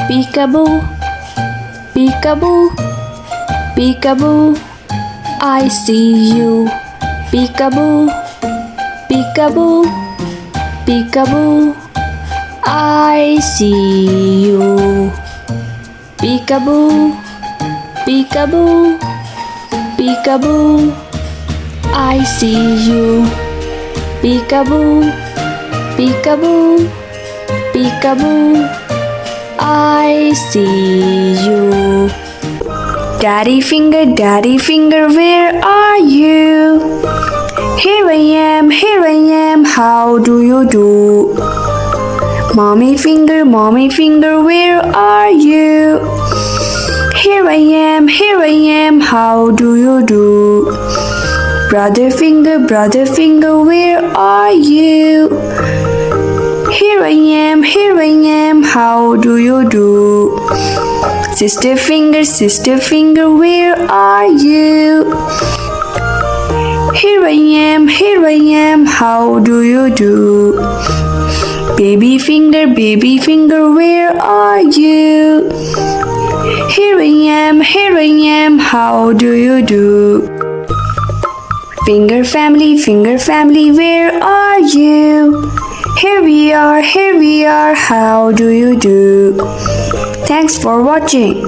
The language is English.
Peekaboo, peekaboo, peekaboo, I see you. Peekaboo, peekaboo, peekaboo, I see you. Peekaboo, peekaboo, peekaboo, I see you. Peekaboo, peekaboo, peekaboo, I see you. Daddy finger, where are you? Here I am, how do you do? Mommy finger, where are you? Here I am, how do you do? Brother finger, where are you? Here I am, how do you do? Sister finger, where are you? Here I am, how do you do? Baby finger, where are you? Here I am, how do you do? Finger family, where are you? Here we are, how do you do? Thanks for watching.